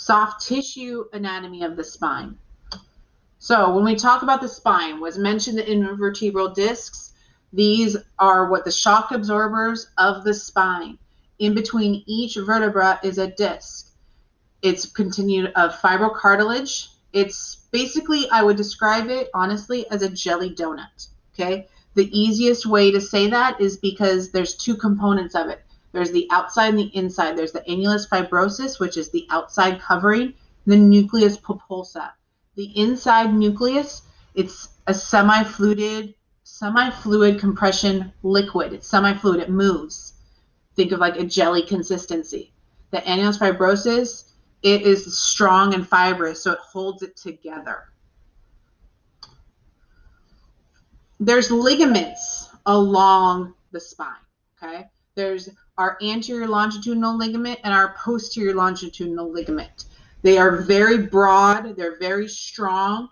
Soft tissue anatomy of the spine. So when we talk about the spine, was mentioned the intervertebral discs. These are what the shock absorbers of the spine. In between each vertebra is a disc. It's continued of fibrocartilage. It's basically, I would describe it honestly as a jelly donut. Okay. The easiest way to say that is because there's two components of it. There's the outside and the inside. There's the annulus fibrosus, which is the outside covering, the nucleus pulposa. The inside nucleus, it's a semi-fluid compression liquid. It's semi-fluid, it moves. Think of like a jelly consistency. The annulus fibrosus, it is strong and fibrous, so it holds it together. There's ligaments along the spine, okay? There's our anterior longitudinal ligament and our posterior longitudinal ligament. They are very broad, they're very strong,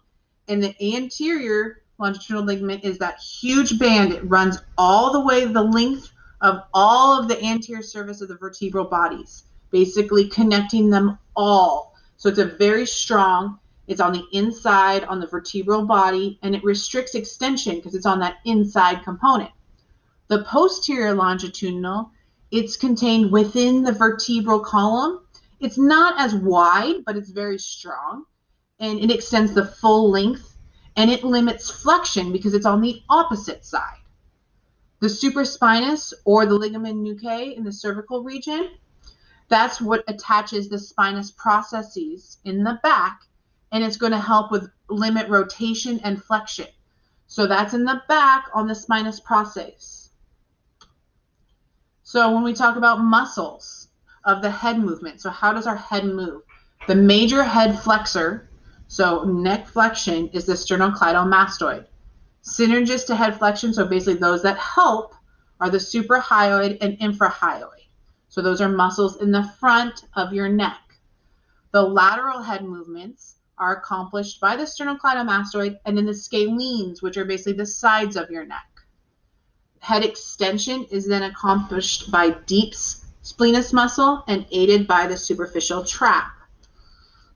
and the anterior longitudinal ligament is that huge band. It runs all the way the length of all of the anterior surface of the vertebral bodies, basically connecting them all. So it's a very strong, it's on the inside on the vertebral body, and it restricts extension because it's on that inside component. The posterior longitudinal, it's contained within the vertebral column. It's not as wide, but it's very strong, and it extends the full length, and it limits flexion because it's on the opposite side. The supraspinous, or the ligament nuchae in the cervical region, that's what attaches the spinous processes in the back, and it's going to help with limit rotation and flexion. So that's in the back on the spinous process. So when we talk about muscles of the head movement, so how does our head move? The major head flexor, so neck flexion, is the sternocleidomastoid. Synergist to head flexion, so basically those that help, are the suprahyoid and infrahyoid. So those are muscles in the front of your neck. The lateral head movements are accomplished by the sternocleidomastoid and then the scalenes, which are basically the sides of your neck. Head extension is then accomplished by deep splenius muscle and aided by the superficial trap.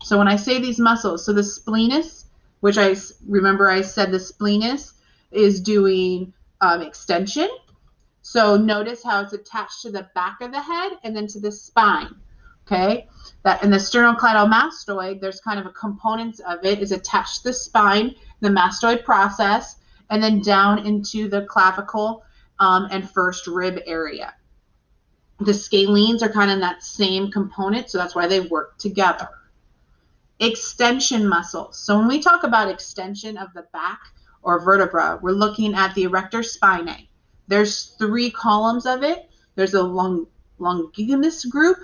So when I say these muscles, so the splenius, which I said the splenius is doing extension. So notice how it's attached to the back of the head and then to the spine. Okay, that in the sternocleidomastoid, there's kind of a component of it is attached to the spine, the mastoid process, and then down into the clavicle and first rib area. The scalenes are kind of in that same component, so that's why they work together. Extension muscles. So when we talk about extension of the back or vertebra, we're looking at the erector spinae. There's three columns of it. There's the longissimus group,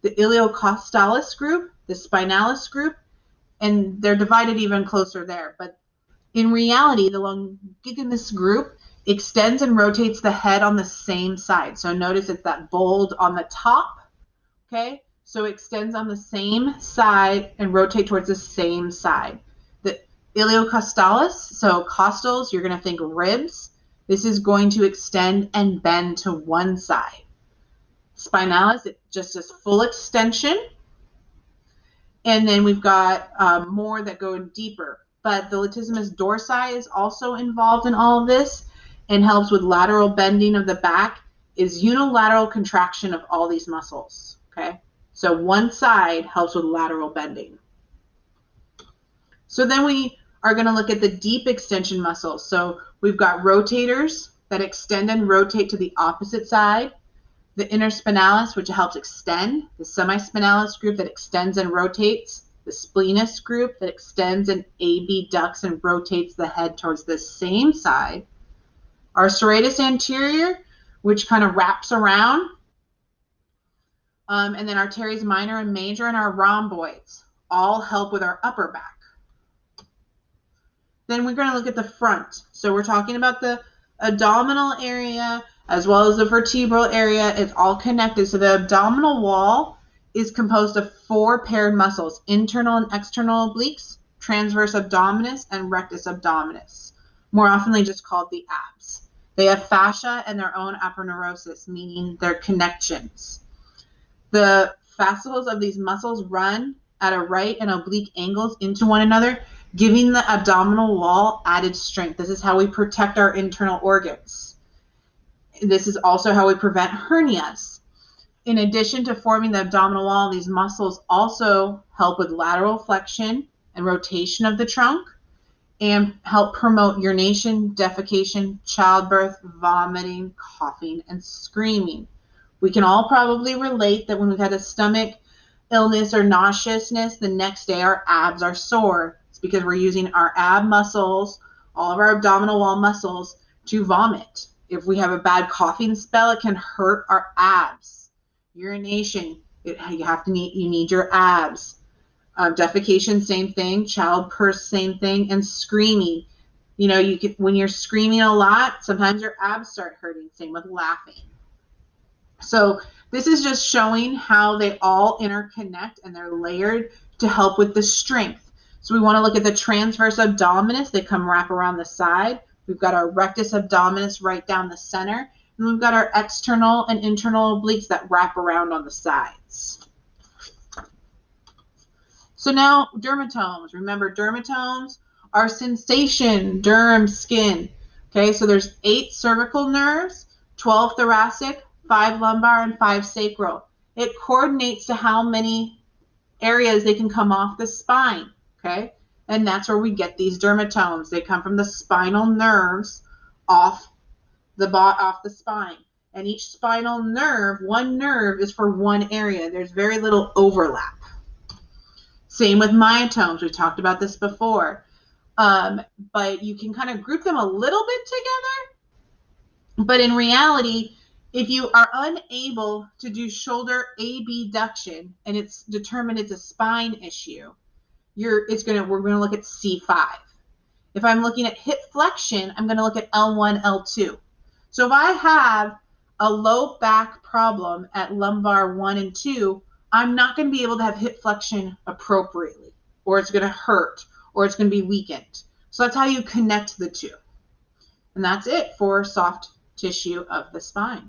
the iliocostalis group, the spinalis group, and they're divided even closer there. But in reality, the longissimus group extends and rotates the head on the same side. So notice it's that bold on the top, okay? So it extends on the same side and rotate towards the same side. The iliocostalis, so costals, you're going to think ribs. This is going to extend and bend to one side. Spinalis, it just does full extension. And then we've got more that go deeper. But the latissimus dorsi is also involved in all of this and helps with lateral bending of the back, is unilateral contraction of all these muscles, okay? So one side helps with lateral bending. So then we are going to look at the deep extension muscles. So we've got rotators that extend and rotate to the opposite side, the interspinalis, which helps extend, the semispinalis group that extends and rotates, the splenius group that extends and abducts and rotates the head towards the same side, our serratus anterior, which kind of wraps around, and then our teres minor and major and our rhomboids all help with our upper back. Then we're going to look at the front. So we're talking about the abdominal area as well as the vertebral area. It's all connected. So the abdominal wall is composed of four paired muscles: internal and external obliques, transverse abdominis, and rectus abdominis, more oftenly just called the abs. They have fascia and their own aponeurosis, meaning their connections. The fascicles of these muscles run at a right and oblique angles into one another, giving the abdominal wall added strength. This is how we protect our internal organs. This is also how we prevent hernias. In addition to forming the abdominal wall, these muscles also help with lateral flexion and rotation of the trunk and help promote urination, defecation, childbirth, vomiting, coughing, and screaming. We can all probably relate that when we've had a stomach illness or nauseousness, the next day our abs are sore. It's because we're using our ab muscles, all of our abdominal wall muscles, to vomit. If we have a bad coughing spell, it can hurt our abs. Urination, you need your abs. Defecation, same thing. Childbirth, same thing. And screaming. When you're screaming a lot, sometimes your abs start hurting. Same with laughing. So this is just showing how they all interconnect and they're layered to help with the strength. So we want to look at the transverse abdominis. They come wrap around the side. We've got our rectus abdominis right down the center. And we've got our external and internal obliques that wrap around on the sides. So now dermatomes. Remember, dermatomes are sensation, derm, skin. Okay, so there's 8 cervical nerves, 12 thoracic, 5 lumbar, and 5 sacral. It coordinates to how many areas they can come off the spine. Okay, and that's where we get these dermatomes. They come from the spinal nerves off the spine. And each spinal nerve, one nerve is for one area. There's very little overlap. Same with myotomes. We talked about this before. But you can kind of group them a little bit together. But in reality, if you are unable to do shoulder abduction and it's determined it's a spine issue, we're going to look at C5. If I'm looking at hip flexion, I'm going to look at L1, L2. So if I have a low back problem at lumbar 1 and 2, I'm not going to be able to have hip flexion appropriately, or it's going to hurt, or it's going to be weakened. So that's how you connect the two. And that's it for soft tissue of the spine.